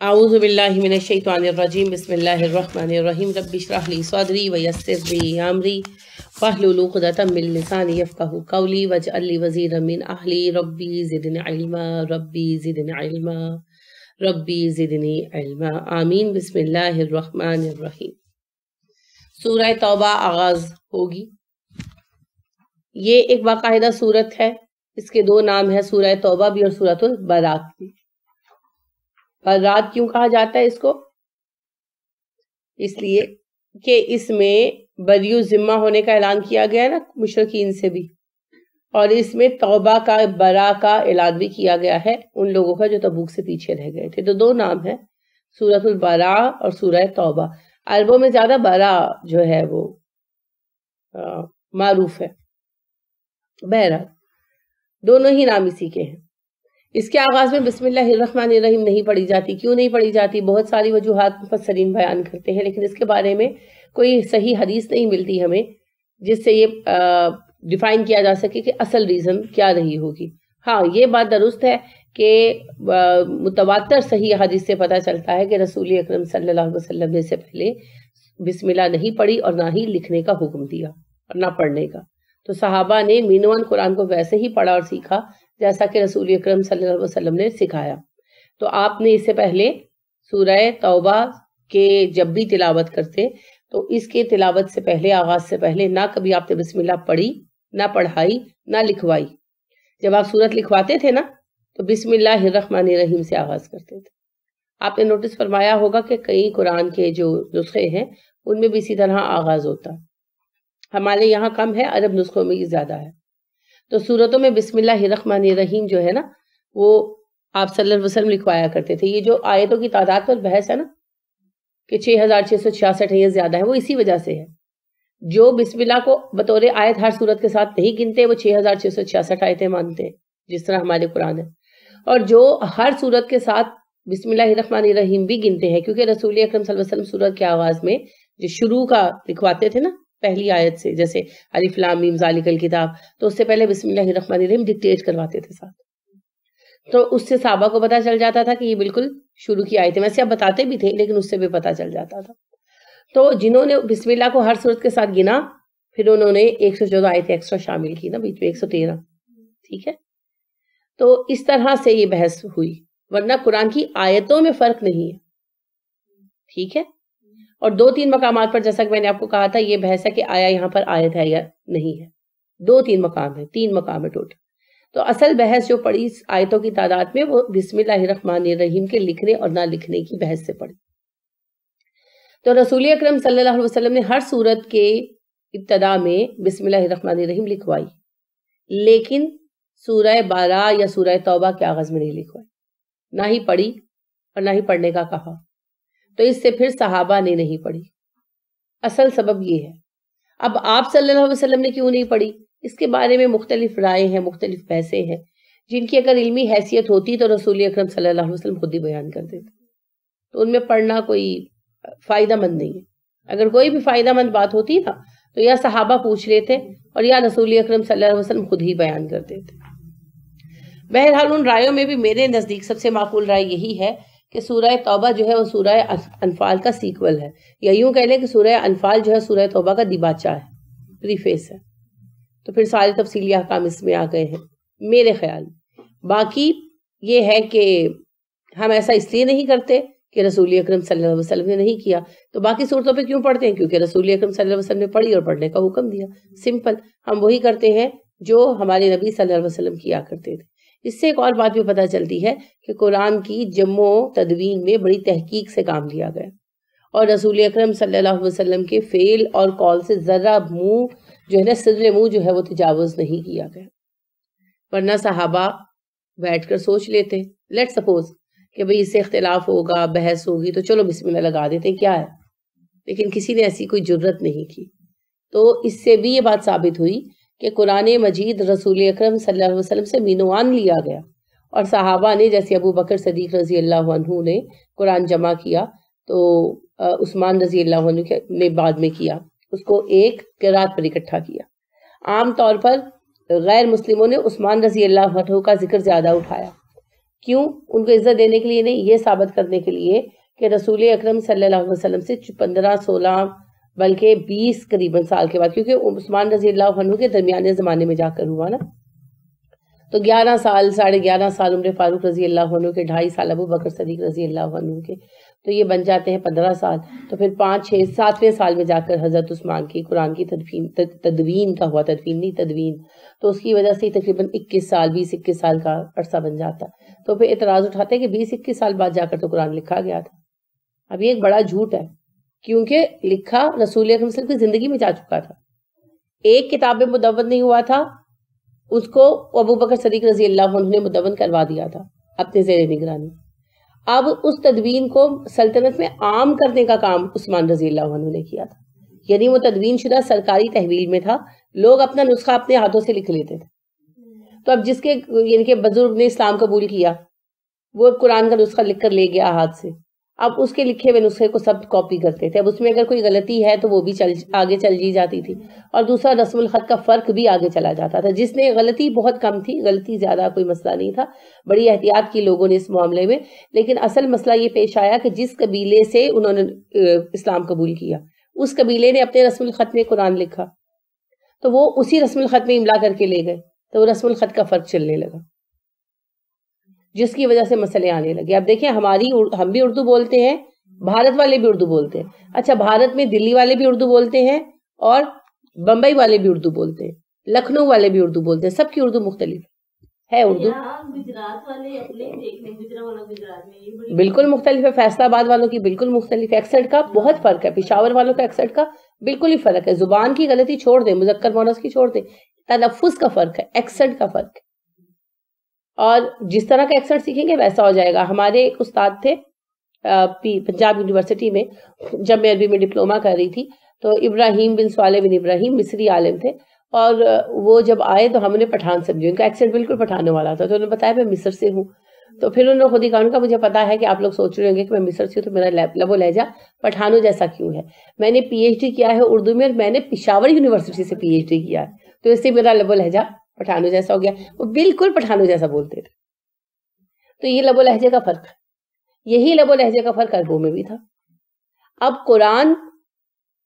اعوذ باللہ من الشیطان الرجیم بسم اللہ الرحمن الرحیم رب اشرح لی صدری ویسر لی امری واحلل عقدۃ من لسانی یفقہوا قولی واجعل لی وزیرا من اہلی ربی زدنی علما ربی زدنی علما ربی زدنی علما آمین۔ بسم اللہ الرحمن الرحیم۔ سورہ توبہ آغاز ہوگی۔ یہ ایک باقاعدہ سورت ہے، اس کے دو نام ہیں، سورہ توبہ بھی اور سورۃ البراۃ بھی۔ برات کیوں کہا جاتا ہے اس کو؟ اس لیے کہ اس میں بریء ذمہ ہونے کا اعلان کیا گیا ہے نا مشرکین سے بھی، اور اس میں توبہ کا برا کا اعلان بھی کیا گیا ہے ان لوگوں کا جو تبوک سے پیچھے رہ گئے تھے۔ تو دو نام ہیں، سورۃ البراء اور سورہ توبہ۔ عربوں میں زیادہ برا جو ہے وہ معروف ہے، بہرحال دونوں ہی نام اسی کے ہیں۔ اس کے آغاز میں بسم اللہ الرحمن الرحیم نہیں پڑھی جاتی۔ کیوں نہیں پڑھی جاتی؟ بہت ساری وجوہات مفسرین بیان کرتے ہیں، لیکن اس کے بارے میں کوئی صحیح حدیث نہیں ملتی ہمیں جس سے یہ ڈیفائن کیا جا سکے کہ اصل ریزن کیا رہی ہوگی۔ ہاں، یہ بات درست ہے کہ متواتر صحیح حدیث سے پتہ چلتا ہے کہ رسول اکرم صلی اللہ علیہ وسلم نے اس سے پہلے بسم اللہ نہیں پڑھی اور نہ ہی لکھنے کا حکم دیا اور نہ پڑھنے کا۔ تو صحابہ نے مینوان قرآن کو ویسے ہی پڑھا اور سیکھا جیسا کہ رسول اکرم صلی اللہ علیہ وسلم نے سکھایا۔ تو آپ نے اس سے پہلے سورہ توبہ کے جب بھی تلاوت کرتے تو اس کے تلاوت سے پہلے، آغاز سے پہلے نہ کبھی آپ نے بسم اللہ پڑھی، نہ پڑھائی، نہ لکھوائی۔ جب آپ سورت لکھواتے تھے نا تو بسم اللہ الرحمن الرحیم سے آغاز کرتے تھے۔ آپ نے نوٹس فرمایا ہوگا کہ کئی قرآن کے جو نسخے ہیں ان میں بھی اسی طرح آغاز ہوتا ہے۔ ہمارے یہاں کم ہے، عرب نسخوں میں یہ زیادہ ہے۔ تو سورتوں میں بسم اللہ الرحمن الرحیم جو ہے نا وہ آپ صلی اللہ علیہ وسلم لکھوایا کرتے تھے۔ یہ جو آیتوں کی تعداد پر بحث ہے نا کہ 6666 ہے یا زیادہ ہے، وہ اسی وجہ سے ہے۔ جو بسم اللہ کو بطور آیت ہر سورت کے ساتھ نہیں گنتے وہ 6666 آیتیں مانتے ہیں جس طرح ہمارے قرآن ہے، اور جو ہر سورت کے ساتھ بسم اللہ الرحمن الرحیم بھی گنتے ہیں، کیونکہ رسول اکرم صلی اللہ علیہ وسلم سورت کے آغاز میں جو شروع کا لکھواتے تھے نا پہلی آیت سے، جیسے الف لام میم ذالک الکتاب، تو اس سے پہلے بسم اللہ الرحمن الرحیم ڈکٹیٹ کرواتے تھے ساتھ۔ تو اس سے صحابہ کو پتہ چل جاتا تھا کہ یہ بالکل شروع کی آیتیں، ویسے اب بتاتے بھی تھے لیکن اس سے بھی پتہ چل جاتا تھا۔ تو جنہوں نے بسم اللہ کو ہر سورت کے ساتھ گنا، پھر انہوں نے 114 آیتیں ایکسٹرا شامل کی نا بیچ میں، 113، ٹھیک ہے۔ تو اس طرح سے یہ بحث ہوئی، ورنہ قرآن کی آیتوں میں فرق نہیں ہے، ٹھیک ہے۔ اور 2-3 مقامات پر جیسا کہ میں نے آپ کو کہا تھا یہ بحث ہے کہ آیا یہاں پر آیت ہے یا نہیں ہے، 2-3 مقام ہے، 3 مقام ہے ٹوٹل۔ تو اصل بحث جو پڑی آیتوں کی تعداد میں وہ بسم اللہ الرحمن الرحیم کے لکھنے اور نہ لکھنے کی بحث سے پڑی۔ تو رسول اکرم صلی اللہ علیہ وسلم نے ہر سورت کے ابتدا میں بسم اللہ الرحمن الرحیم لکھوائی، لیکن سورہ باراء یا سورہ توبہ کے آغاز میں نہیں لکھوائی، نہ ہی پڑھی اور نہ ہی پڑھنے کا کہا۔ تو اس سے پھر صحابہ نے نہیں پڑھی۔ اصل سبب یہ ہے۔ اب آپ صلی اللہ علیہ وسلم نے کیوں نہیں پڑھی، اس کے بارے میں مختلف رائے ہیں، مختلف بحثیں ہیں، جن کی اگر علمی حیثیت ہوتی تو رسول اکرم صلی اللہ علیہ وسلم خود ہی بیان کر دیتے، تو ان میں پڑھنا کوئی فائدہ مند نہیں ہے۔ اگر کوئی بھی فائدہ مند بات ہوتی نا تو یا صحابہ پوچھ لیتے اور یا رسول اکرم صلی اللہ علیہ وسلم خود ہی بیان کر دیتے۔ بہرحال ان رائےوں میں بھی میرے نزدیک سب سے معقول رائے یہی ہے کہ سورہ توبہ جو ہے وہ سورہ انفال کا سیکول ہے، یا یوں کہہ لیں کہ سورہ انفال جو ہے سورہ توبہ کا دیباچہ ہے، پریفیس ہے۔ تو پھر سارے تفصیلی احکام اس میں آ گئے ہیں میرے خیال میں۔ باقی یہ ہے کہ ہم ایسا اس لیے نہیں کرتے کہ رسول اکرم صلی اللہ علیہ وسلم نے نہیں کیا، تو باقی صورتوں پہ کیوں پڑھتے ہیں؟ کیونکہ رسول اکرم صلی اللہ علیہ وسلم نے پڑھی اور پڑھنے کا حکم دیا، سمپل۔ ہم وہی کرتے ہیں جو ہمارے نبی صلی اللہ علیہ وسلم کیا کرتے تھے۔ اس سے ایک اور بات بھی پتہ چلتی ہے کہ قرآن کی جمع و تدوین میں بڑی تحقیق سے کام لیا گیا، اور رسول اکرم صلی اللہ علیہ وسلم کے فعل اور قول سے ذرا منہ جو ہے نا، سر منہ جو ہے وہ تجاوز نہیں کیا گیا، ورنہ صحابہ بیٹھ کر سوچ لیتے، لیٹ سپوز کہ بھئی اس سے اختلاف ہوگا، بحث ہوگی، تو چلو بسم اللہ لگا دیتے ہیں، کیا ہے، لیکن کسی نے ایسی کوئی جرت نہیں کی۔ تو اس سے بھی یہ بات ثابت ہوئی کہ قرآن مجید رسول اکرم صلی اللہ علیہ وسلم سے مینوان لیا گیا، اور صحابہ نے، جیسے ابو بکر صدیق رضی اللہ عنہ نے قرآن جمع کیا تو عثمان رضی اللہ عنہ نے بعد میں کیا، اس کو ایک قرات پر اکٹھا کیا۔ عام طور پر غیر مسلموں نے عثمان رضی اللہ عنہ کا ذکر زیادہ اٹھایا، کیوں؟ ان کو عزت دینے کے لیے نہیں، یہ ثابت کرنے کے لیے کہ رسول اکرم صلی اللہ علیہ وسلم سے 15-16 بلکہ 20 قریباً سال کے بعد، کیونکہ عثمان رضی اللہ عنہ کے درمیانے زمانے میں جا کر ہوا نا، تو 11 سال 11.5 سال عمر فاروق رضی اللہ عنہ کے، 2.5 سال ابو بکر صدیق رضی اللہ عنہ کے، تو یہ بن جاتے ہیں 15 سال. تو پھر 5 6 7ویں سال میں جا کر حضرت عثمان کی قرآن کی تدوین کا ہوا، تدفین نہیں تدوین، تو اس کی وجہ سے تقریباً 21 سال 20-21 سال کا عرصہ بن جاتا. تو پھر اعتراض اٹھاتے ہیں کہ 20-21 سال بعد جا کر تو قرآن لکھا گیا تھا. اب یہ ایک بڑا جھوٹ ہے، کیونکہ لکھا رسول اکرم صلی اللہ علیہ وسلم کی زندگی میں جا چکا تھا. ایک کتاب میں مدون نہیں ہوا تھا، اس کو ابو بکر صدیق رضی اللہ عنہ نے مدون کروا دیا تھا اپنے زیر نگرانی. اب اس تدوین کو سلطنت میں عام کرنے کا کام عثمان رضی اللہ عنہ نے کیا تھا. یعنی وہ تدوین شدہ سرکاری تحویل میں تھا، لوگ اپنا نسخہ اپنے ہاتھوں سے لکھ لیتے تھے. تو اب جس کے یعنی کہ بزرگ نے اسلام قبول کیا، وہ قرآن کا نسخہ لکھ کر لے گیا ہاتھ سے، اب اس کے لکھے ہوئے نسخے کو سب کاپی کرتے تھے. اب اس میں اگر کوئی غلطی ہے تو وہ بھی آگے چل جی جاتی تھی، اور دوسرا رسم الخط کا فرق بھی آگے چلا جاتا تھا. جس نے غلطی بہت کم تھی، غلطی زیادہ کوئی مسئلہ نہیں تھا، بڑی احتیاط کی لوگوں نے اس معاملے میں. لیکن اصل مسئلہ یہ پیش آیا کہ جس قبیلے سے انہوں نے اسلام قبول کیا، اس قبیلے نے اپنے رسم الخط میں قرآن لکھا، تو وہ اسی رسم الخط میں املا کر کے لے گئے، تو وہ رسم الخط کا فرق چلنے لگا، جس کی وجہ سے مسئلے آنے لگے. اب دیکھیں ہم بھی اردو بولتے ہیں، بھارت والے بھی اردو بولتے ہیں. اچھا، بھارت میں دلی والے بھی اردو بولتے ہیں، اور بمبئی والے بھی اردو بولتے ہیں، لکھنؤ والے بھی اردو بولتے ہیں. سب کی اردو مختلف ہے. اردو گجرات والے اپنے گجرات میں بالکل مختلف ہے، فیصلہ آباد والوں کی بالکل مختلف ہے. ایکسنٹ کا بہت فرق ہے، پشاور والوں کا ایکسنٹ کا بالکل ہی فرق ہے. زبان کی غلطی چھوڑ دیں، مذکر مؤنث کی چھوڑ دیں، تلفظ کا فرق ہے، ایکسنٹ کا فرق ہے. اور جس طرح کا ایکسنٹ سیکھیں گے ویسا ہو جائے گا. ہمارے ایک استاد تھے پنجاب یونیورسٹی میں، جب میں عربی میں ڈپلوما کر رہی تھی، تو ابراہیم بن صالح بن ابراہیم مصری عالم تھے، اور وہ جب آئے تو ہم نے پٹھان سمجھے، ان کا ایکسنٹ بالکل پٹھانے والا تھا. تو انہوں نے بتایا میں مصر سے ہوں. تو پھر انہوں نے خود ہی کہا کہ مجھے پتا ہے کہ آپ لوگ سوچ رہے ہوں گے کہ میں مصر سے ہوں، تو میرا لب و لہجہ پٹھانوں جیسا کیوں ہے. میں نے پی ایچ ڈی کیا ہے اردو میں، اور میں نے پشاور یونیورسٹی سے پی ایچ ڈی کیا ہے، تو اس سے میرا لب و لہجہ پٹھانوں جیسا ہو گیا. وہ بالکل پٹھانوں جیسا بولتے تھے. تو یہ لب و لہجے کا فرق ہے. یہی لب و لہجے کا فرق عربوں میں بھی تھا. اب قرآن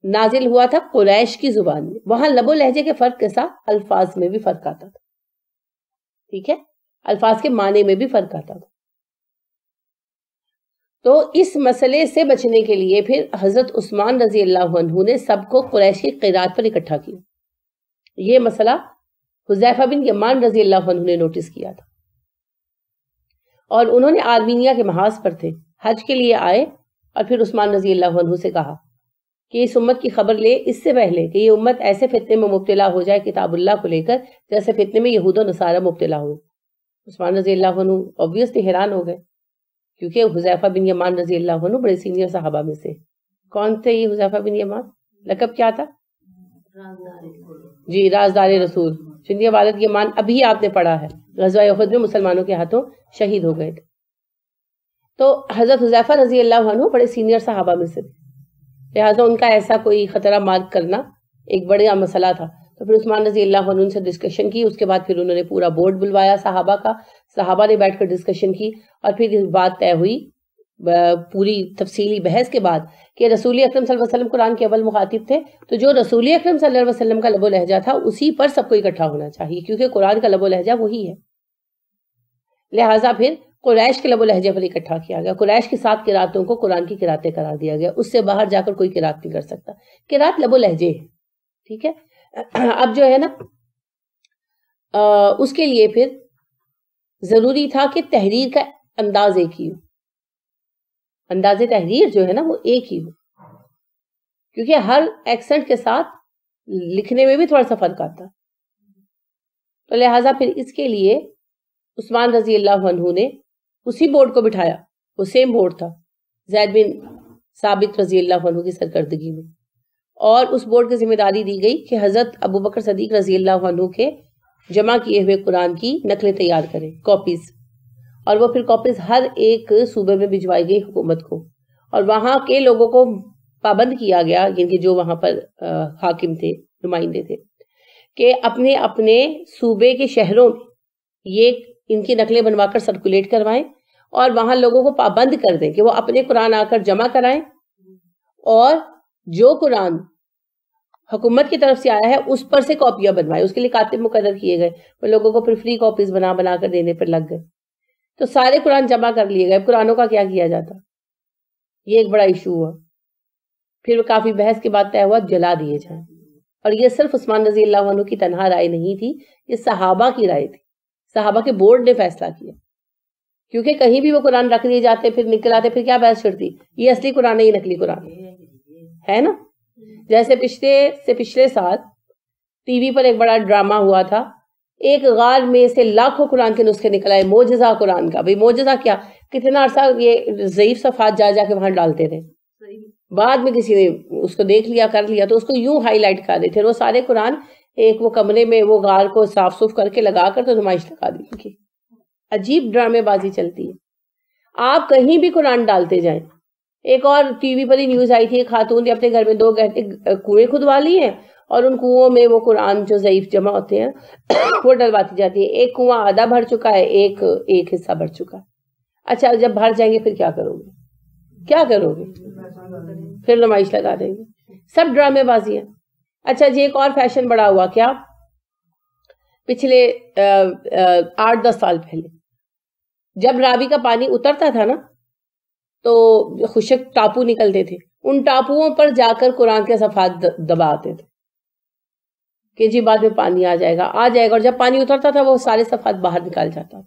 نازل ہوا تھا قریش کی زبان میں، وہاں لب و لہجے کے فرق کے ساتھ الفاظ میں بھی فرق آتا تھا. ٹھیک ہے، الفاظ کے معنی میں بھی فرق آتا تھا. تو اس مسئلے سے بچنے کے لیے پھر حضرت عثمان رضی اللہ عنہ نے سب کو قریش کی قرات پر اکٹھا کیا. یہ مسئلہ حذیفہ بن یمان رضی اللہ عنہ نے نوٹس کیا تھا، اور انہوں نے آرمینیا کے محاذ پر تھے، حج کے لیے آئے، اور پھر عثمان رضی اللہ عنہ سے کہا کہ اس امت کی خبر لے اس سے پہلے کہ یہ امت ایسے فتنے میں مبتلا ہو جائے کتاب اللہ کو لے کر جیسے فتنے میں یہود و نصارہ مبتلا ہوئے. عثمان رضی اللہ عنہ obviously حیران ہو گئے، کیونکہ حذیفہ بن یمان رضی اللہ عنہ بڑے سینئر صحابہ میں سے. کون تھے یہ حذیفہ بن یمان؟ لقب کیا تھا؟ جی، رازدار رسول. چنیہ والد یمان ابھی آپ نے پڑھا ہے، غزوہ احد میں مسلمانوں کے ہاتھوں شہید ہو گئے تھے. تو حضرت حذیفہ رضی اللہ عنہ بڑے سینئر صحابہ میں سے تھے، لہٰذا ان کا ایسا کوئی خطرہ مارک کرنا ایک بڑا مسئلہ تھا. تو پھر عثمان رضی اللہ عنہ سے ڈسکشن کی. اس کے بعد پھر انہوں نے پورا بورڈ بلوایا صحابہ کا، صحابہ نے بیٹھ کر ڈسکشن کی، اور پھر اس بات طے ہوئی پوری تفصیلی بحث کے بعد کہ رسول اکرم صلی اللہ علیہ وسلم قرآن کے اول مخاطب تھے، تو جو رسول اکرم صلی اللہ علیہ وسلم کا لب و لہجہ تھا اسی پر سب کو اکٹھا ہونا چاہیے، کیونکہ قرآن کا لب و لہجہ وہی ہے. لہٰذا پھر قریش کے لب و لہجے پر اکٹھا کیا گیا. قریش کی 7 قراتوں کو قرآن کی قراتیں قرار دیا گیا. اس سے باہر جا کر کوئی قرات نہیں کر سکتا. قرات لب و لہجے ہے. ٹھیک ہے، اب جو ہے نا اس کے لیے پھر ضروری تھا کہ تحریر کا انداز ایک ہی ہو. انداز تحریر جو ہے نا وہ ایک ہی ہو، کیونکہ ہر ایکسنٹ کے ساتھ لکھنے میں بھی تھوڑا سا فرق آتا. تو لہٰذا پھر اس کے لیے عثمان رضی اللہ عنہ نے اسی بورڈ کو بٹھایا. وہ سیم بورڈ تھا زید بن ثابت رضی اللہ عنہ کی سرکردگی میں، اور اس بورڈ کی ذمہ داری دی گئی کہ حضرت ابو بکر صدیق رضی اللہ عنہ کے جمع کیے ہوئے قرآن کی نقلیں تیار کریں، کاپیز، اور وہ پھر کاپیز ہر ایک صوبے میں بھجوائی گئی حکومت کو، اور وہاں کے لوگوں کو پابند کیا گیا، یعنی جو وہاں پر حاکم تھے، نمائندے تھے، کہ اپنے اپنے صوبے کے شہروں میں یہ ان کی نقلیں بنوا کر سرکولیٹ کروائیں اور وہاں لوگوں کو پابند کر دیں کہ وہ اپنے قرآن آ کر جمع کرائیں، اور جو قرآن حکومت کی طرف سے آیا ہے اس پر سے کاپیاں بنوائے. اس کے لیے کاتب مقرر کیے گئے، وہ لوگوں کو پھر فری کاپیز بنا بنا کر دینے پر لگ گئے. تو سارے قرآن جمع کر لیے گئے. قرآنوں کا کیا کیا جاتا؟ یہ ایک بڑا ایشو ہوا. پھر کافی بحث کے بعد طے ہوا جلا دیے جائیں. اور یہ صرف عثمان رضی اللہ عنہ کی تنہا رائے نہیں تھی، یہ صحابہ کی رائے تھی. صحابہ کے بورڈ نے فیصلہ کیا، کیونکہ کہیں بھی وہ قرآن رکھ دیے جاتے پھر نکل آتے، پھر کیا بحث چھڑتی، یہ اصلی قرآن ہے یہ نقلی قرآن ہے نا. جیسے پچھلے سال ٹی وی پر ایک بڑا ڈرامہ ہوا تھا، ایک غار میں سے لاکھوں قرآن کے نسخے نکل آئے، معجزہ قرآن کا. بھئی معجزہ کیا، کتنا عرصہ یہ ضعیف صفحات جا جا کے وہاں ڈالتے تھے، بعد میں کسی نے اس کو دیکھ لیا کر لیا تو اس کو یوں ہائی لائٹ کر دیتے تھے. وہ سارے قرآن ایک وہ کمرے میں وہ غار کو صاف صوف کر کے لگا کر تو نمائش لگا دی کی. عجیب ڈرامے بازی چلتی ہے. آپ کہیں بھی قرآن ڈالتے جائیں. ایک اور ٹی وی پر ہی نیوز آئی تھی، ایک خاتون نے اپنے گھر میں 2 کنویں کھدوا لی ہیں اور ان کنووں میں وہ قرآن جو ضعیف جمع ہوتے ہیں وہ ڈلواتی جاتی ہے. ایک کنواں آدھا بھر چکا ہے، ایک حصہ بھر چکا ہے. اچھا جب بھر جائیں گے پھر کیا کرو گے؟ کیا کرو گے؟ پھر نمائش لگا دیں گے. سب ڈرامے بازی ہیں. اچھا جی ایک اور فیشن بڑا ہوا، کیا پچھلے 8-10 سال پہلے جب راوی کا پانی اترتا تھا نا تو خشک ٹاپو نکلتے تھے، ان ٹاپوؤں پر جا کر قرآن کے صفحات دباتے تھے کہ جی بعد میں پانی آ جائے گا، اور جب پانی اترتا تھا وہ سارے صفحات باہر نکال جاتا.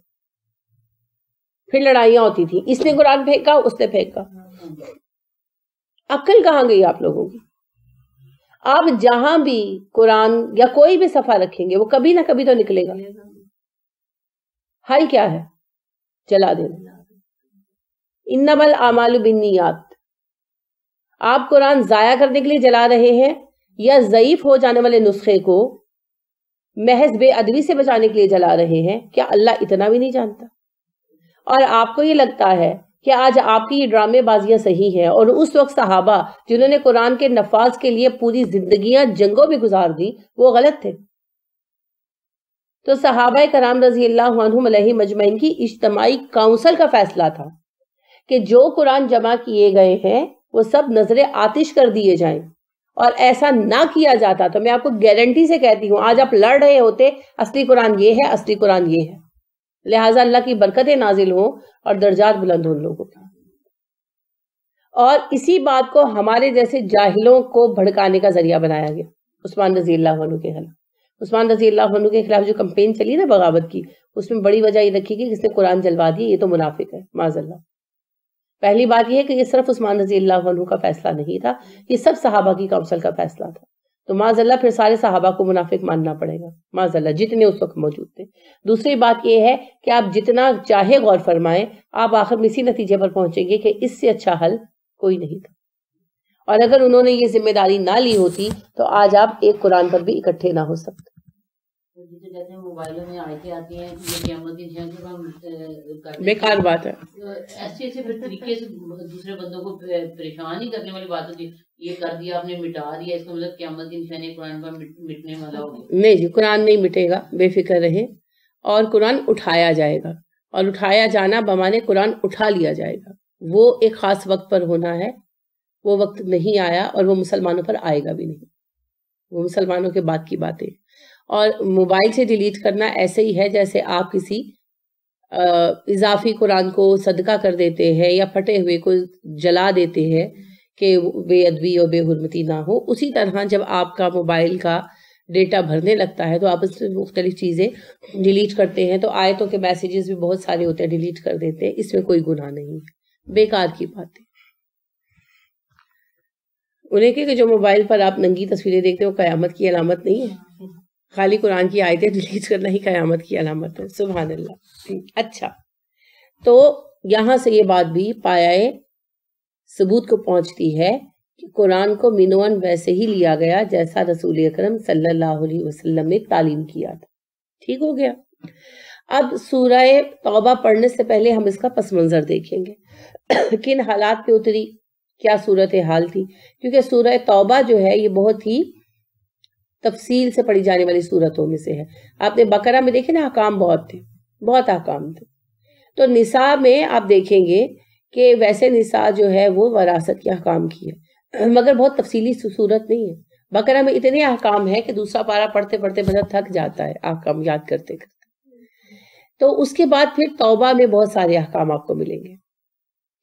پھر لڑائیاں ہوتی تھی، اس نے قرآن پھینکا اس نے پھینکا. عقل کہاں گئی آپ لوگوں کی؟ آپ جہاں بھی قرآن یا کوئی بھی صفحہ رکھیں گے وہ کبھی نہ کبھی تو نکلے گا. حل کیا ہے؟ جلا دینا. انما الاعمال بالنیات. آپ قرآن ضائع کرنے کے لیے جلا رہے ہیں یا ضعیف ہو جانے والے نسخے کو محض بے ادبی سے بچانے کے لیے جلا رہے ہیں؟ کیا اللہ اتنا بھی نہیں جانتا؟ اور آپ کو یہ لگتا ہے کہ آج آپ کی یہ ڈرامے بازیاں صحیح ہیں اور اس وقت صحابہ جنہوں نے قرآن کے نفاذ کے لیے پوری زندگیاں جنگوں میں گزار دی وہ غلط تھے؟ تو صحابہ کرام رضی اللہ عنہم علیہ مجمعین کی اجتماعی کونسل کا فیصلہ تھا کہ جو قرآن جمع کیے گئے ہیں وہ سب نظر آتش کر دیے جائیں. اور ایسا نہ کیا جاتا تو میں آپ کو گارنٹی سے کہتی ہوں آج آپ لڑ رہے ہوتے اصلی قرآن یہ ہے، اصلی قرآن یہ ہے. لہٰذا اللہ کی برکتیں نازل ہوں اور درجات بلند ہوں لوگوں کی. اور اسی بات کو ہمارے جیسے جاہلوں کو بھڑکانے کا ذریعہ بنایا گیا عثمان رضی اللہ عنہ کے خلاف. عثمان رضی اللہ عنہ کے خلاف جو کمپین چلی نا بغاوت کی، اس میں بڑی وجہ یہ رکھی کہ جس نے قرآن جلوا دی یہ تو منافق ہے معاذ اللہ. پہلی بات یہ ہے کہ یہ صرف عثمان رضی اللہ عنہ کا فیصلہ نہیں تھا، یہ سب صحابہ کی کونسل کا فیصلہ تھا. تو معاذ اللہ پھر سارے صحابہ کو منافق ماننا پڑے گا معاذ اللہ جتنے اس وقت موجود تھے. دوسری بات یہ ہے کہ آپ جتنا چاہے غور فرمائیں آپ آخر میں اسی نتیجے پر پہنچیں گے کہ اس سے اچھا حل کوئی نہیں تھا. اور اگر انہوں نے یہ ذمہ داری نہ لی ہوتی تو آج آپ ایک قرآن پر بھی اکٹھے نہ ہو سکتے. جیسے کہتے ہیں موبائلوں میں آیتیں آتی ہیں یہ قیامت کی نشانی کو ہم بیکار بات ہے. ایسے پھر طریقے سے دوسرے بندوں کو پریشان ہی کرنے والی بات ہوتی ہے. یہ کر دیا آپ نے مٹا دیا، اس کا مطلب قیامت کی نشانی قرآن پر مٹنے والا ہوگا. نہیں جی قرآن نہیں مٹے گا، بے فکر رہیں. اور قرآن اٹھایا جائے گا، اور اٹھایا جانا بمانے قرآن اٹھا لیا جائے گا. وہ ایک خاص وقت پر ہونا ہے، وہ وقت نہیں آیا اور وہ مسلمانوں پر آئے گا بھی نہیں. وہ مسلمانوں کے بعد کی باتیں. اور موبائل سے ڈیلیٹ کرنا ایسے ہی ہے جیسے آپ کسی اضافی قرآن کو صدقہ کر دیتے ہیں یا پھٹے ہوئے کو جلا دیتے ہیں کہ بے ادبی اور بے حرمتی نہ ہو. اسی طرح جب آپ کا موبائل کا ڈیٹا بھرنے لگتا ہے تو آپ اس میں مختلف چیزیں ڈیلیٹ کرتے ہیں، تو آیتوں کے میسیجز بھی بہت سارے ہوتے ہیں ڈیلیٹ کر دیتے ہیں. اس میں کوئی گناہ نہیں ہے، بیکار کی باتیں. انہیں کہ جو موبائل پر آپ ننگی تصویریں دیکھتے ہیں وہ قیامت کی علامت نہیں ہے. خالی قرآن کی آیتیں ڈیلیٹ کرنا ہی قیامت کی علامت ہے. سبحان اللہ. اچھا تو یہاں سے یہ بات بھی پایہ ثبوت کو پہنچتی ہے کہ قرآن کو منوان ویسے ہی لیا گیا جیسا رسول اکرم صلی اللہ علیہ وسلم نے تعلیم کیا تھا. ٹھیک ہو گیا. اب سورہ توبہ پڑھنے سے پہلے ہم اس کا پس منظر دیکھیں گے. کن حالات پہ اتری، کیا صورت حال تھی، کیونکہ سورہ توبہ جو ہے یہ بہت ہی تفصیل سے پڑھی جانے والی صورتوں میں سے ہے. آپ نے بقرہ میں دیکھے نا احکام بہت تھے، بہت احکام تھے. تو نساء میں آپ دیکھیں گے کہ ویسے نساء جو ہے وہ وراثت کے احکام کی ہے، مگر بہت تفصیلی صورت نہیں ہے. بقرہ میں اتنے احکام ہے کہ دوسرا پارہ پڑھتے پڑھتے بندہ تھک جاتا ہے احکام یاد کرتے کرتے. تو اس کے بعد پھر توبہ میں بہت سارے احکام آپ کو ملیں گے.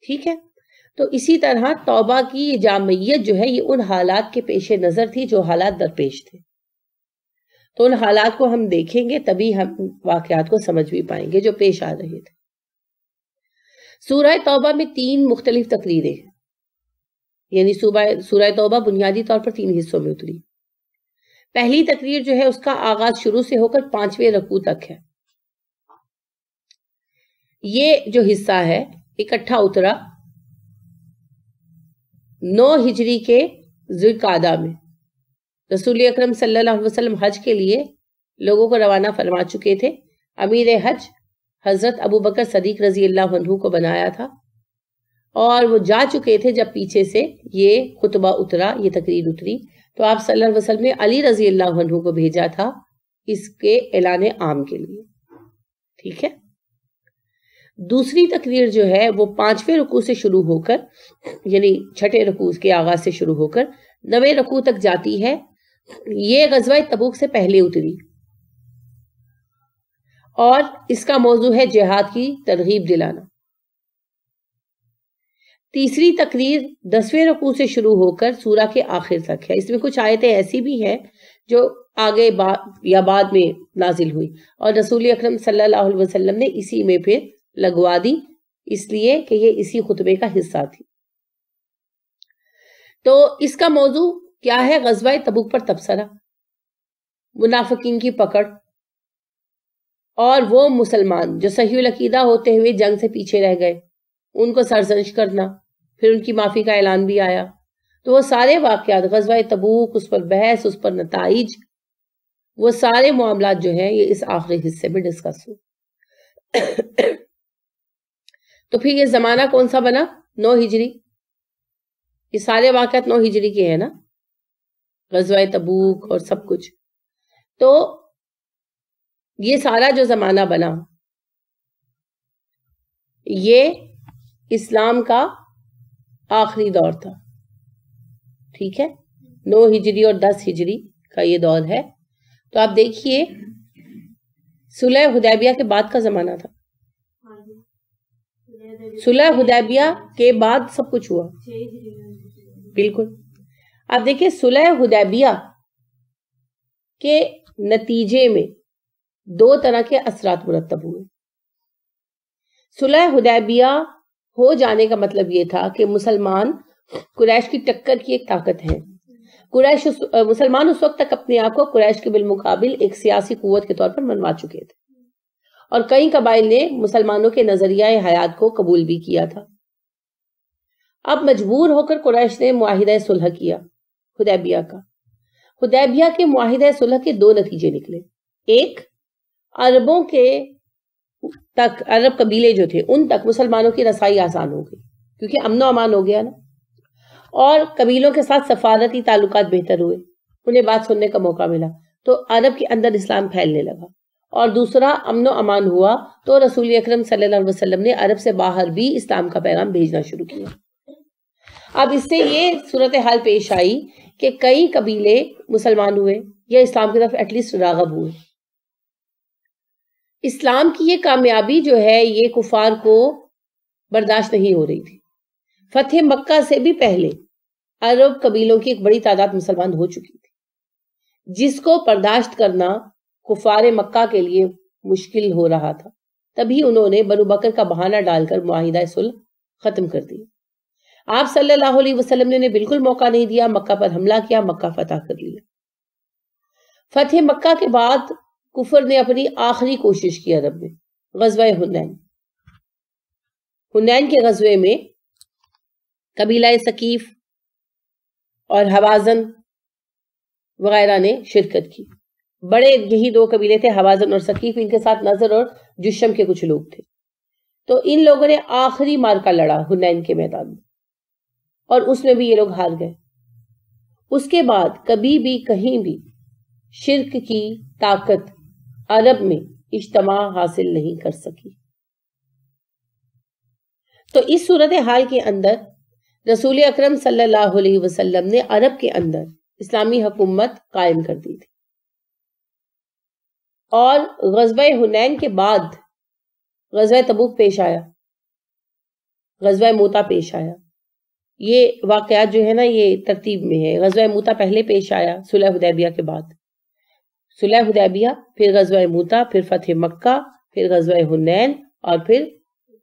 ٹھیک ہے. تو اسی طرح توبہ کی جامعیت جو ہے یہ ان حالات کے پیش نظر تھی جو حالات درپیش تھے. تو ان حالات کو ہم دیکھیں گے تبھی ہم واقعات کو سمجھ بھی پائیں گے جو پیش آ رہے تھے. سورہ توبہ میں 3 مختلف تقریریں ہیں، یعنی سورہ توبہ بنیادی طور پر 3 حصوں میں اتری. پہلی تقریر جو ہے اس کا آغاز شروع سے ہو کر 5ویں رکوع تک ہے. یہ جو حصہ ہے اکٹھا اترا 9 ہجری کے ذوالقعدہ میں. رسول اکرم صلی اللہ علیہ وسلم حج کے لیے لوگوں کو روانہ فرما چکے تھے. امیر حج حضرت ابو بکر صدیق رضی اللہ عنہ کو بنایا تھا اور وہ جا چکے تھے جب پیچھے سے یہ خطبہ اترا، یہ تقریر اتری. تو آپ صلی اللہ علیہ وسلم نے علی رضی اللہ عنہ کو بھیجا تھا اس کے اعلان عام کے لیے. ٹھیک ہے. دوسری تقریر جو ہے وہ 5ویں رکوع سے شروع ہو کر، یعنی 6ٹھے رکوع کے آغاز سے شروع ہو کر 9ویں رکوع تک جاتی ہے. یہ غزوہ تبوک سے پہلے اتری اور اس کا موضوع ہے جہاد کی ترغیب دلانا. تیسری تقریر 10ویں رکوع سے شروع ہو کر سورہ کے آخر تک ہے. اس میں کچھ آیتیں ایسی بھی ہیں جو آگے یا بعد میں نازل ہوئی اور رسول اکرم صلی اللہ علیہ وسلم نے اسی میں پھر لگوا دی، اس لیے کہ یہ اسی خطبے کا حصہ تھی. تو اس کا موضوع کیا ہے؟ غزوہ تبوک پر تبصرہ، منافقین کی پکڑ اور وہ مسلمان جو صحیح العقیدہ ہوتے ہوئے جنگ سے پیچھے رہ گئے ان کو سرزنش کرنا، پھر ان کی معافی کا اعلان بھی آیا. تو وہ سارے واقعات غزوہ تبوک، اس پر بحث، اس پر نتائج، وہ سارے معاملات جو ہیں یہ اس آخری حصے میں ڈسکس ہو. تو پھر یہ زمانہ کون سا بنا؟ 9 ہجری. یہ سارے واقعات 9 ہجری کے ہیں نا، غزوہ تبوک اور سب کچھ. تو یہ سارا جو زمانہ بنا یہ اسلام کا آخری دور تھا. ٹھیک ہے. 9 ہجری اور 10 ہجری کا یہ دور ہے. تو آپ دیکھیے صلح حدیبیہ کے بعد کا زمانہ تھا. صلح حدیبیہ کے بعد سب کچھ ہوا. بالکل. آپ دیکھیں صلح حدیبیہ کے نتیجے میں 2 طرح کے اثرات مرتب ہوئے. صلح حدیبیہ ہو جانے کا مطلب یہ تھا کہ مسلمان قریش کی ٹکر کی ایک طاقت ہے. مسلمان اس وقت تک اپنے آپ کو قریش کے بالمقابل ایک سیاسی قوت کے طور پر منوا چکے تھے اور کئی قبائل نے مسلمانوں کے نظریہ حیات کو قبول بھی کیا تھا. اب مجبور ہو کر قریش نے معاہدہ صلح کیا حدیبیہ کا. حدیبیہ کے معاہدہ صلح کے 2 نتیجے نکلے. ایک، عربوں کے تک، عرب قبیلے جو تھے ان تک مسلمانوں کی رسائی آسان ہو گئی کیونکہ امن و امان ہو گیا نا، اور قبیلوں کے ساتھ سفارتی تعلقات بہتر ہوئے، انہیں بات سننے کا موقع ملا تو عرب کے اندر اسلام پھیلنے لگا. اور دوسرا، امن و امان ہوا تو رسول اکرم صلی اللہ علیہ وسلم نے عرب سے باہر بھی اسلام کا پیغام بھیجنا شروع کیا. اب اس سے یہ صورتحال پیش آئی کہ کئی قبیلے مسلمان ہوئے یا اسلام کی طرف ایٹ لیسٹ راغب ہوئے. اسلام کی یہ کامیابی جو ہے یہ کفار کو برداشت نہیں ہو رہی تھی. فتح مکہ سے بھی پہلے عرب قبیلوں کی ایک بڑی تعداد مسلمان ہو چکی تھی، جس کو برداشت کرنا کفار مکہ کے لیے مشکل ہو رہا تھا. تبھی انہوں نے بنو بکر کا بہانہ ڈال کر معاہدہ صلح ختم کر دیا. آپ صلی اللہ علیہ وسلم نے بالکل موقع نہیں دیا، مکہ پر حملہ کیا، مکہ فتح کر لیا. فتح مکہ کے بعد کفر نے اپنی آخری کوشش کی عرب میں، غزوہ حنین. حنین کے غزوے میں قبیلہ ثقیف اور حوازن وغیرہ نے شرکت کی. بڑے یہی 2 قبیلے تھے، حوازن اور ثقیف. ان کے ساتھ نضر اور جشم کے کچھ لوگ تھے. تو ان لوگوں نے آخری مارکا لڑا حنین کے میدان میں اور اس میں بھی یہ لوگ ہار گئے. اس کے بعد کبھی بھی کہیں بھی شرک کی طاقت عرب میں اجتماع حاصل نہیں کر سکی۔ تو اس صورتحال کے اندر رسول اکرم صلی اللہ علیہ وسلم نے عرب کے اندر اسلامی حکومت قائم کر دی تھی، اور غزوہ حنین کے بعد غزوہ تبوک پیش آیا، غزوہ موتا پیش آیا۔ یہ واقعات جو ہے نا یہ ترتیب میں ہے۔ غزوہ موتا پہلے پیش آیا صلح حدیبیہ کے بعد، صلح حدیبیہ، پھر غزوہ موتا، پھر فتح مکہ، پھر غزوہ حنین، اور پھر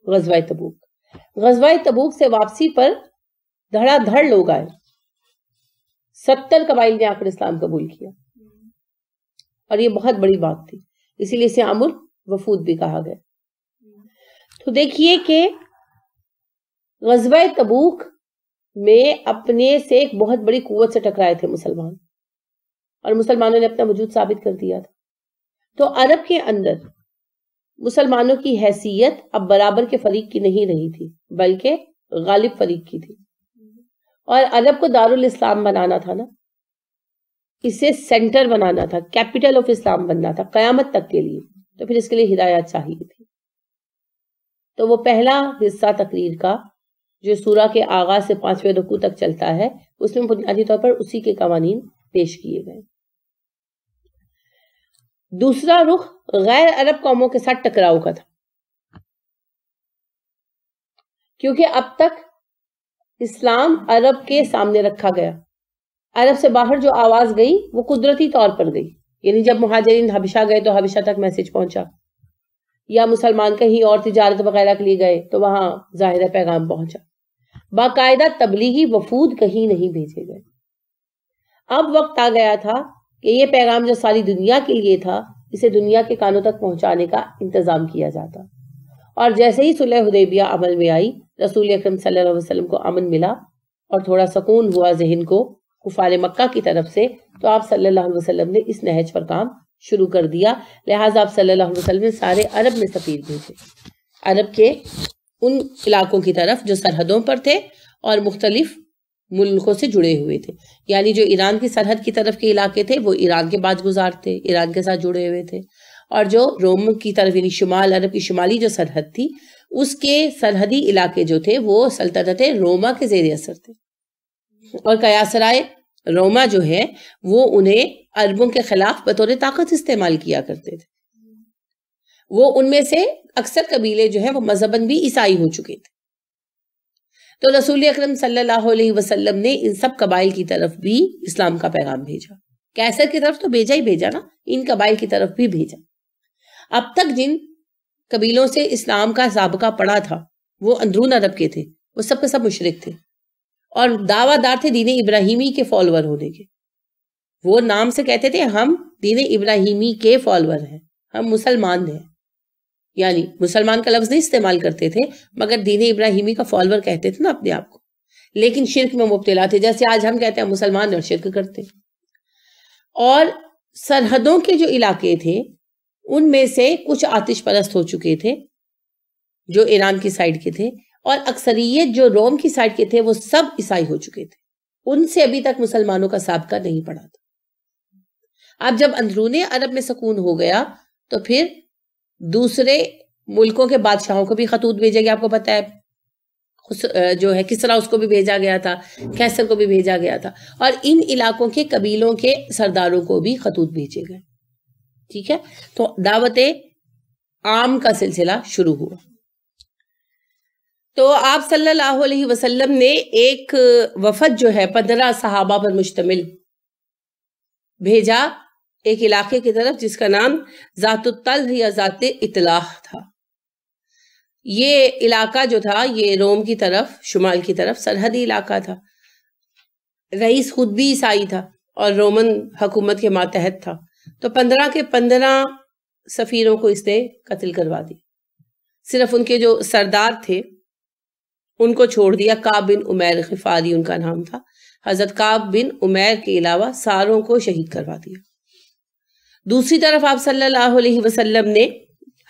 غزوہ تبوک۔ غزوہ تبوک سے واپسی پر دھڑا دھڑ لوگ آئے، 70 قبائل نے آ کر اسلام قبول کیا، اور یہ بہت بڑی بات تھی، اسی لیے اسے عام الوفود بھی کہا گیا۔ تو دیکھیے کہ غزوہ تبوک میں اپنے سے ایک بہت بڑی قوت سے ٹکرائے تھے مسلمان، اور مسلمانوں نے اپنا وجود ثابت کر دیا تھا۔ تو عرب کے اندر مسلمانوں کی حیثیت اب برابر کے فریق کی نہیں رہی تھی، بلکہ غالب فریق کی تھی، اور عرب کو دارالاسلام بنانا تھا نا، اسے سینٹر بنانا تھا، کیپٹل آف اسلام بننا تھا قیامت تک کے لیے، تو پھر اس کے لیے ہدایت چاہیے تھی۔ تو وہ پہلا حصہ تقریر کا جو سورہ کے آغاز سے 5ویں رکوع تک چلتا ہے، اس میں بنیادی طور پر اسی کے قوانین پیش کیے گئے۔ دوسرا رخ غیر عرب قوموں کے ساتھ ٹکراؤ کا تھا، کیونکہ اب تک اسلام عرب کے سامنے رکھا گیا، عرب سے باہر جو آواز گئی وہ قدرتی طور پر گئی، یعنی جب مہاجرین حبشہ گئے تو حبشہ تک میسج پہنچا، یا مسلمان کہیں اور تجارت وغیرہ کے لیے گئے تو وہاں ظاہر پیغام پہنچا، باقاعدہ تبلیغی وفود کہیں نہیں بھیجے گئے۔ اب وقت آ گیا تھا کہ یہ پیغام جو ساری دنیا کے لیے تھا، اسے دنیا کے کانوں تک پہنچانے کا انتظام کیا جاتا، اور جیسے ہی صلح حدیبیہ عمل میں آئی، رسول اکرم صلی اللہ علیہ وسلم کو امن ملا اور تھوڑا سکون ہوا ذہن کو کفار مکہ کی طرف سے، تو آپ صلی اللہ علیہ وسلم نے اس نہج پر کام شروع کر دیا۔ لہٰذا آپ صلی اللہ علیہ وسلم نے سارے عرب میں سفیر بھیجے، عرب کے ان علاقوں کی طرف جو سرحدوں پر تھے اور مختلف ملکوں سے جڑے ہوئے تھے، یعنی جو ایران کی سرحد کی طرف کے علاقے تھے وہ ایران کے باج گزار تھے، ایران کے ساتھ جڑے ہوئے تھے، اور جو روم کی طرف یعنی شمال عرب کی شمالی جو سرحد تھی اس کے سرحدی علاقے جو تھے وہ سلطنت روما کے زیر اثر تھے، اور قیاصرائے روما جو ہے وہ انہیں عربوں کے خلاف بطور طاقت استعمال کیا کرتے تھے۔ وہ ان میں سے اکثر قبیلے جو ہیں وہ مذہباً بھی عیسائی ہو چکے تھے، تو رسول اکرم صلی اللہ علیہ وسلم نے ان سب قبائل کی طرف بھی اسلام کا پیغام بھیجا، کیسر کی طرف تو بھیجا ہی بھیجا نا، ان قبائل کی طرف بھی بھیجا۔ اب تک جن قبیلوں سے اسلام کا سابقہ پڑا تھا وہ اندرون عرب کے تھے، وہ سب کے سب مشرک تھے، اور دعویٰ دار تھے دین ابراہیمی کے فالوور ہونے کے، وہ نام سے کہتے تھے ہم دین ابراہیمی کے فالوور ہیں، ہم مسلمان ہیں، یعنی مسلمان کا لفظ نہیں استعمال کرتے تھے مگر دین ابراہیمی کا فالوور کہتے تھے نا اپنے آپ کو، لیکن شرک میں مبتلا تھے، جیسے آج ہم کہتے ہیں مسلمان اور شرک کرتے۔ اور سرحدوں کے جو علاقے تھے ان میں سے کچھ آتش پرست ہو چکے تھے جو ایران کی سائڈ کے تھے، اور اکثریت جو روم کی سائڈ کے تھے وہ سب عیسائی ہو چکے تھے، ان سے ابھی تک مسلمانوں کا سابقہ نہیں پڑا تھا۔ اب جب اندرون عرب میں سکون ہو گیا تو پھر دوسرے ملکوں کے بادشاہوں کو بھی خطوط بھیجے گئے، آپ کو پتہ ہے جو ہے کس طرح اس کو بھی بھیجا گیا تھا، کیسر کو بھی بھیجا گیا تھا، اور ان علاقوں کے قبیلوں کے سرداروں کو بھی خطوط بھیجے گئے، ٹھیک ہے۔ تو دعوت عام کا سلسلہ شروع ہوا۔ تو آپ صلی اللہ علیہ وسلم نے ایک وفد جو ہے 15 صحابہ پر مشتمل بھیجا ایک علاقے کی طرف جس کا نام ذات الطلح یا ذات اطلاح تھا۔ یہ علاقہ جو تھا یہ روم کی طرف شمال کی طرف سرحدی علاقہ تھا، رئیس خود بھی عیسائی تھا اور رومن حکومت کے ماتحت تھا، تو 15 کے 15 سفیروں کو اس نے قتل کروا دی، صرف ان کے جو سردار تھے ان کو چھوڑ دیا۔ کعب بن عمیر غفاری ان کا نام تھا، حضرت کعب بن عمیر کے علاوہ ساروں کو شہید کروا دیا۔ دوسری طرف آپ صلی اللہ علیہ وسلم نے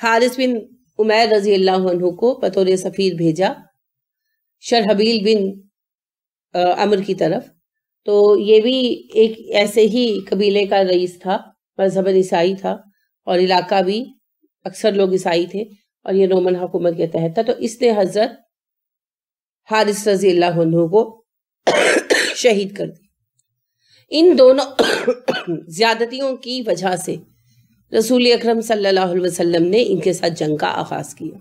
حارث بن عمیر رضی اللہ عنہ کو بطور سفیر بھیجا شرحبیل بن عمر کی طرف، تو یہ بھی ایک ایسے ہی قبیلے کا رئیس تھا، مذہب عیسائی تھا، اور علاقہ بھی اکثر لوگ عیسائی تھے اور یہ رومن حکومت کے تحت تھا، تو اس نے حضرت حارث رضی اللہ عنہ کو شہید کر دی۔ ان دونوں زیادتیوں کی وجہ سے رسول اکرم صلی اللہ علیہ وسلم نے ان کے ساتھ جنگ کا آغاز کیا،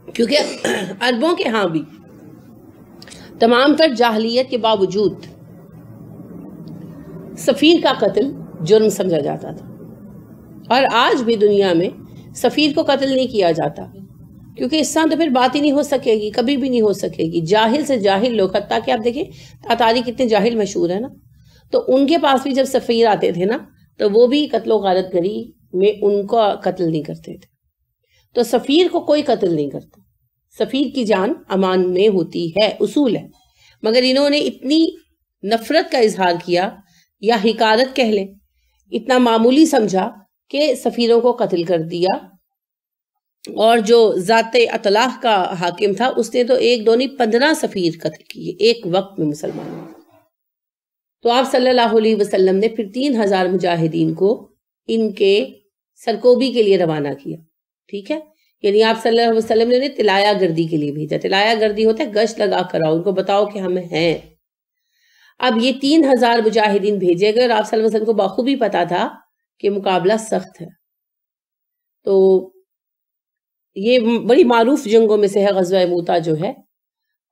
کیونکہ عربوں کے ہاں بھی تمام تر جاہلیت کے باوجود سفیر کا قتل جرم سمجھا جاتا تھا، اور آج بھی دنیا میں سفیر کو قتل نہیں کیا جاتا، کیونکہ اس طرح تو پھر بات ہی نہیں ہو سکے گی، کبھی بھی نہیں ہو سکے گی۔ جاہل سے جاہل لوگ، حتیٰ کہ آپ دیکھیں تاتاری کتنے جاہل مشہور ہے نا، تو ان کے پاس بھی جب سفیر آتے تھے نا تو وہ بھی قتل و غارت گری میں ان کو قتل نہیں کرتے تھے۔ تو سفیر کو کوئی قتل نہیں کرتا، سفیر کی جان امان میں ہوتی ہے، اصول ہے، مگر انہوں نے اتنی نفرت کا اظہار کیا یا حقارت کہہ لیں، اتنا معمولی سمجھا کہ سفیروں کو قتل کر دیا۔ اور جو ذات اطلاع کا حاکم تھا اس نے تو 1 2 نہیں 15 سفیر قتل کیے ایک وقت میں مسلمانوں۔ تو آپ صلی اللہ علیہ وسلم نے پھر 3000 مجاہدین کو ان کے سرکوبی کے لیے روانہ کیا، ٹھیک ہے، یعنی آپ صلی اللہ علیہ وسلم نے انہیں تلایا گردی کے لیے بھیجا۔ تلایا گردی ہوتا ہے گشت لگا کر آؤ، ان کو بتاؤ کہ ہم ہیں۔ اب یہ 3000 مجاہدین بھیجے گئے اور آپ صلی اللہ علیہ وسلم کو بخوبی پتا تھا کہ مقابلہ سخت ہے۔ تو یہ بڑی معروف جنگوں میں سے ہے غزوہ موتا جو ہے،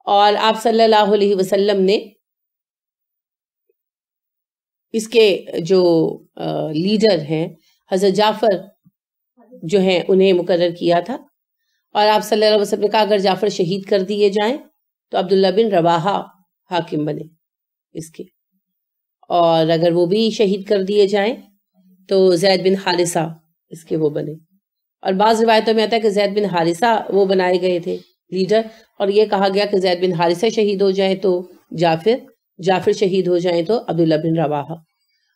اور آپ صلی اللہ علیہ وسلم نے اس کے جو لیڈر ہیں حضرت جعفر جو ہیں انہیں مقرر کیا تھا، اور آپ صلی اللہ علیہ وسلم نے کہا اگر جعفر شہید کر دیے جائیں تو عبداللہ بن رواحہ حاکم بنے اس کے، اور اگر وہ بھی شہید کر دیے جائیں تو زید بن حارثہ اس کے وہ بنے۔ اور بعض روایتوں میں آتا ہے کہ زید بن حارثہ وہ بنائے گئے تھے لیڈر، اور یہ کہا گیا کہ زید بن حارثہ شہید ہو جائیں تو جعفر شہید ہو جائیں تو عبداللہ بن رواحہ،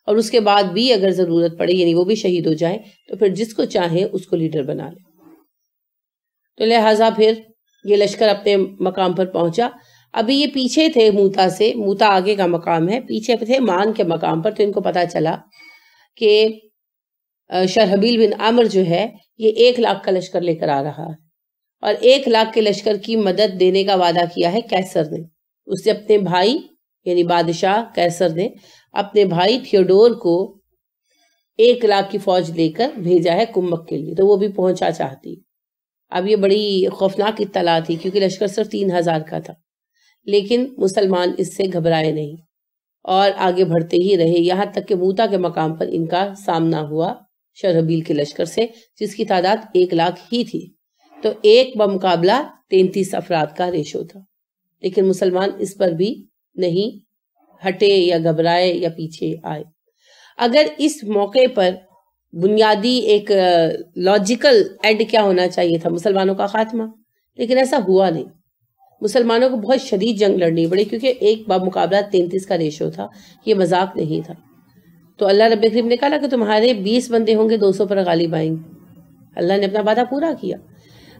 اور اس کے بعد بھی اگر ضرورت پڑے یعنی وہ بھی شہید ہو جائیں تو پھر جس کو چاہیں اس کو لیڈر بنا لیں۔ تو لہٰذا پھر یہ لشکر اپنے مقام پر پہنچا۔ ابھی یہ پیچھے تھے موتا سے، موتا آگے کا مقام ہے، پیچھے تھے مان کے مقام پر، تو ان کو پتا چلا کہ شرحبیل بن عامر جو ہے یہ 1 لاکھ کا لشکر لے کر آ رہا ہے، اور 1 لاکھ کے لشکر کی مدد دینے کا وعدہ کیا ہے کیسر نے۔ اس نے اپنے بھائی یعنی بادشاہ کیسر نے اپنے بھائی تھیوڈور کو 1 لاکھ کی فوج لے کر بھیجا ہے کمک کے لیے، تو وہ بھی پہنچا چاہتی۔ اب یہ بڑی خوفناک اطلاع تھی کیونکہ لشکر صرف 3000 کا تھا، لیکن مسلمان اس سے گھبرائے نہیں اور آگے بڑھتے ہی رہے، یہاں تک کہ موتا کے مقام پر ان کا سامنا ہوا شرحبیل کے لشکر سے، جس کی تعداد 1 لاکھ ہی تھی۔ تو 1 بمقابلہ 33 افراد کا ریشو تھا، لیکن مسلمان اس پر بھی نہیں ہٹے یا گھبرائے یا پیچھے آئے۔ اگر اس موقع پر بنیادی ایک لاجیکل اینڈ کیا ہونا چاہیے تھا، مسلمانوں کا خاتمہ، لیکن ایسا ہوا نہیں۔ مسلمانوں کو بہت شدید جنگ لڑنی پڑی کیونکہ 1 بمقابلہ 33 کا ریشو تھا، یہ مذاق نہیں تھا۔ تو اللہ رب کریم نے کہا کہ تمہارے 20 بندے ہوں گے 200 پر غالب آئیں گے، اللہ نے اپنا وعدہ پورا کیا۔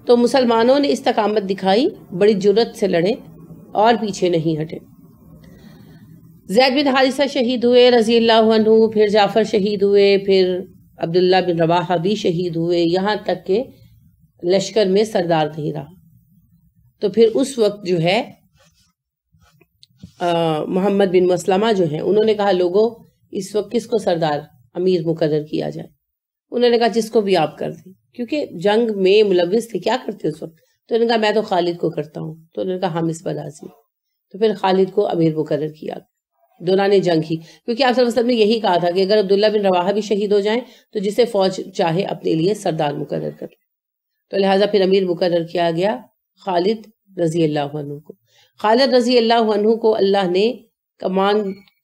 تو مسلمانوں نے استقامت دکھائی، بڑی جرت سے لڑے اور پیچھے نہیں ہٹے۔ زید بن حارثہ شہید ہوئے رضی اللہ عنہ، پھر جعفر شہید ہوئے، پھر عبداللہ بن رواحہ بھی شہید ہوئے، یہاں تک کہ لشکر میں سردار نہیں رہا۔ تو پھر اس وقت جو ہے محمد بن مسلمہ جو ہیں انہوں نے کہا لوگوں اس وقت کس کو سردار امیر مقرر کیا جائے؟ انہوں نے کہا جس کو بھی آپ کر دیں، کیونکہ جنگ میں ملوث تھے، کیا کرتے اس وقت؟ تو انہوں نے کہا میں تو خالد کو کرتا ہوں، تو انہوں نے کہا ہم اس پر راضی۔ تو پھر خالد کو امیر مقرر کیا، دوران جنگ ہی، کیونکہ آپ صلی اللہ علیہ وسلم نے یہی کہا تھا کہ اگر عبداللہ بن رواحہ بھی شہید ہو جائیں تو جسے فوج چاہے اپنے لیے سردار مقرر کر لے۔ تو لہٰذا پھر امیر مقرر کیا گیا خالد رضی اللہ عنہ کو۔ خالد رضی اللہ عنہ کو اللہ نے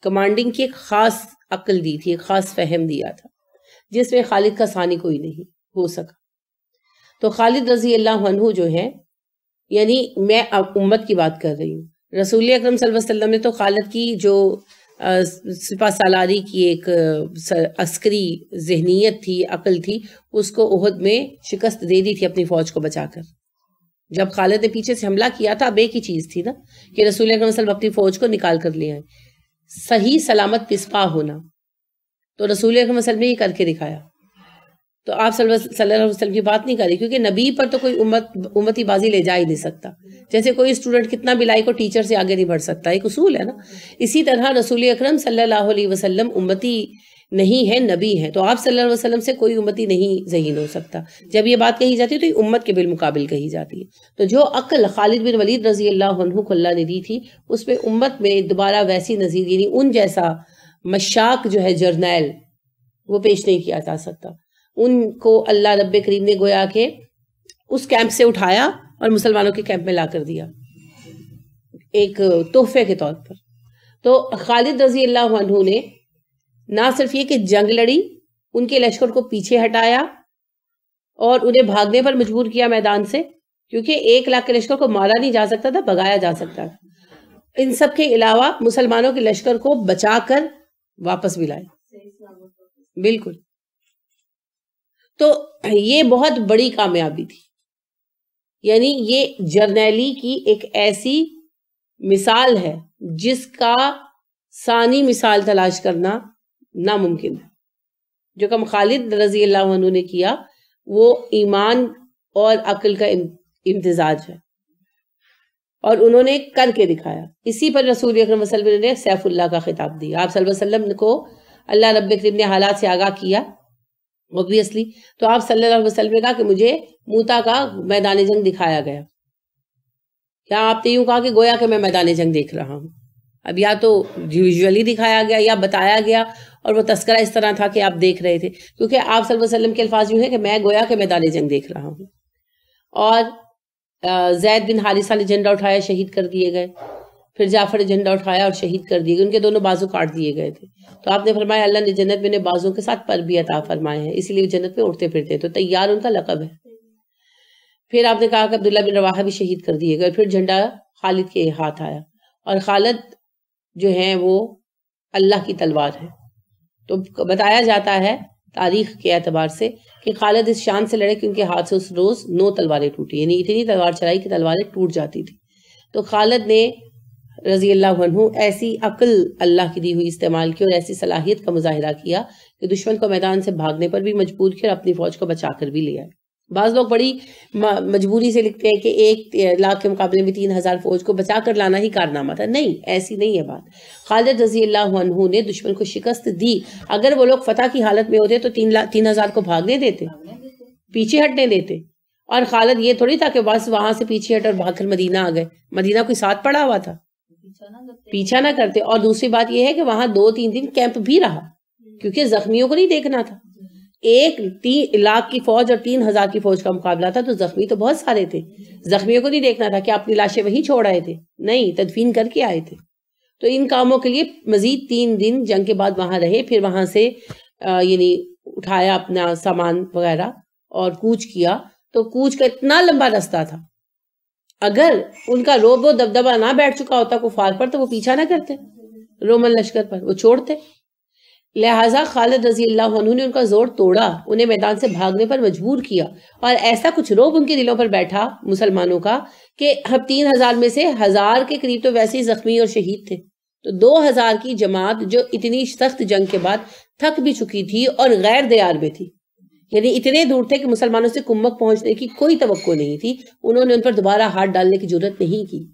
کمانڈنگ کی ایک خاص عقل دی تھی، ایک خاص فہم دیا تھا، جس میں خالد کا ثانی کوئی نہیں ہو سکا۔ تو خالد رضی اللہ عنہ جو ہے، یعنی میں اب امت کی بات کر رہی ہوں، رسول اکرم صلی اللہ علیہ وسلم نے تو خالد کی جو سپہ سالاری کی ایک عسکری ذہنیت تھی، عقل تھی، اس کو احد میں شکست دے دی تھی اپنی فوج کو بچا کر۔ جب خالد نے پیچھے سے حملہ کیا تھا اب ایک ہی چیز تھی نا کہ رسول اکرم صلی اللہ علیہ وسلم اپنی فوج کو نکال کر لے آئے، صحیح سلامت پسپا ہونا۔ تو رسول اکرم صلی اللہ علیہ وسلم نے یہ کر کے دکھایا تو آپ صلی اللہ علیہ وسلم کی بات نہیں کر رہی، کیونکہ نبی پر تو کوئی امتی بازی لے جا ہی نہیں سکتا. جیسے کوئی اسٹوڈنٹ کتنا بھی لائق ہو ٹیچر سے آگے نہیں بڑھ سکتا، ایک اصول ہے نا. اسی طرح رسول اکرم صلی اللہ علیہ وسلم امتی نہیں ہے، نبی ہے. تو آپ صلی اللہ علیہ وسلم سے کوئی امتی نہیں ذہین ہو سکتا. جب یہ بات کہی جاتی ہے تو یہ امت کے بالمقابل کہی جاتی ہے. تو جو عقل خالد بن ولید رضی اللہ عنہ کو اللہ نے دی تھی، اس میں امت میں دوبارہ ویسی نظیر، یعنی ان جیسا مشاق جو ہے جرنیل، وہ پیش نہیں کیا جا سکتا. ان کو اللہ رب کریم نے گویا کہ اس کیمپ سے اٹھایا اور مسلمانوں کے کیمپ میں لا کر دیا ایک تحفے کے طور پر. تو خالد رضی اللہ عنہ نے نہ صرف یہ کہ جنگ لڑی، ان کے لشکر کو پیچھے ہٹایا اور انہیں بھاگنے پر مجبور کیا میدان سے، کیونکہ 1 لاکھ کے لشکر کو مارا نہیں جا سکتا تھا، بھگایا جا سکتا تھا. ان سب کے علاوہ مسلمانوں کے لشکر کو بچا کر واپس بھی لائے. بالکل. تو یہ بہت بڑی کامیابی تھی. یعنی یہ جرنیلی کی ایک ایسی مثال ہے جس کا ثانی مثال تلاش کرنا ناممکن ہے. جو کم خالد رضی اللہ عنہ نے کیا وہ ایمان اور عقل کا امتزاج ہے، اور انہوں نے کر کے دکھایا. اسی پر رسول اکرم صلی اللہ علیہ وسلم نے سیف اللہ کا خطاب دیا. آپ صلی اللہ علیہ وسلم کو اللہ رب کریم نے حالات سے آگاہ کیا obviously. تو آپ صلی اللہ علیہ وسلم نے کہا کہ مجھے موتا کا میدان جنگ دکھایا گیا. کیا آپ نے یوں کہا کہ گویا کہ میں میدان جنگ دیکھ رہا ہوں؟ اب یا تو ویژولی دکھایا گیا یا بتایا گیا، اور وہ تذکرہ اس طرح تھا کہ آپ دیکھ رہے تھے، کیونکہ آپ صلی اللہ علیہ وسلم کے الفاظ یوں ہیں کہ میں گویا کہ میدان جنگ دیکھ رہا ہوں. اور زید بن حارثہ نے جھنڈا اٹھایا، شہید کر دیے گئے. پھر جعفر نے جھنڈا اٹھایا اور شہید کر دیے گئے، ان کے دونوں بازو کاٹ دیے گئے تھے. تو آپ نے فرمایا اللہ نے جنت میں انہیں بازوں کے ساتھ پر بھی عطا فرمائے ہیں، اسی لیے جنت میں اٹھتے پھرتے. تو تیار ان کا لقب ہے. پھر آپ نے کہا کہ عبداللہ بن رواحہ بھی شہید کر دیے گئے. پھر جھنڈا خالد کے ہاتھ آیا، اور خالد جو ہیں وہ اللہ کی تلوار ہے. تو بتایا جاتا ہے تاریخ کے اعتبار سے کہ خالد اس شان سے لڑے کہ ان کے ہاتھ سے اس روز 9 تلواریں ٹوٹی، یعنی اتنی تلوار چلائی کہ تلواریں ٹوٹ جاتی تھی. تو خالد نے رضی اللہ عنہ ایسی عقل اللہ کی دی ہوئی استعمال کی اور ایسی صلاحیت کا مظاہرہ کیا کہ دشمن کو میدان سے بھاگنے پر بھی مجبور کیا اور اپنی فوج کو بچا کر بھی لے آئے. بعض لوگ بڑی مجبوری سے لکھتے ہیں کہ 1 لاکھ کے مقابلے میں 3000 فوج کو بچا کر لانا ہی کارنامہ تھا. نہیں، ایسی نہیں ہے بات. خالد رضی اللہ عنہ نے دشمن کو شکست دی. اگر وہ لوگ فتح کی حالت میں ہوتے تو 3000 کو بھاگنے دیتے، پیچھے ہٹنے دیتے. اور خالد یہ تھوڑی تھا کہ بس وہاں سے پیچھے ہٹ اور بھاگ کر مدینہ آ گئے. مدینہ کوئی ساتھ پڑا ہوا تھا، پیچھا نہ کرتے. اور دوسری بات یہ ہے کہ وہاں 2-3 دن کیمپ بھی رہا، کیونکہ زخمیوں کو نہیں دیکھنا تھا. 1 لاکھ کی فوج اور 3000 کی فوج کا مقابلہ تھا، تو زخمی تو بہت سارے تھے. زخمیوں کو نہیں دیکھنا تھا کہ اپنی لاشیں وہیں چھوڑ آئے تھے، نہیں، تدفین کر کے آئے تھے. تو ان کاموں کے لیے مزید 3 دن جنگ کے بعد وہاں رہے. پھر وہاں سے یعنی اٹھایا اپنا سامان وغیرہ اور کوچ کیا. تو کوچ کا اتنا لمبا رستہ تھا، اگر ان کا روب و دبدبہ نہ بیٹھ چکا ہوتا کفار پر تو وہ پیچھا نہ کرتے رومن لشکر پر، وہ چھوڑتے. لہٰذا خالد رضی اللہ عنہ نے ان کا زور توڑا، انہیں میدان سے بھاگنے پر مجبور کیا. اور ایسا کچھ روب ان کے دلوں پر بیٹھا مسلمانوں کا کہ 3000 میں سے 1000 کے قریب تو ویسے ہی زخمی اور شہید تھے. تو 2000 کی جماعت جو اتنی سخت جنگ کے بعد تھک بھی چکی تھی اور غیر دیار میں تھی، یعنی اتنے دور تھے کہ مسلمانوں سے کمک پہنچنے کی کوئی توقع نہیں تھی، انہوں نے ان پر دوبارہ ہاتھ ڈالنے کی جرات نہیں کی.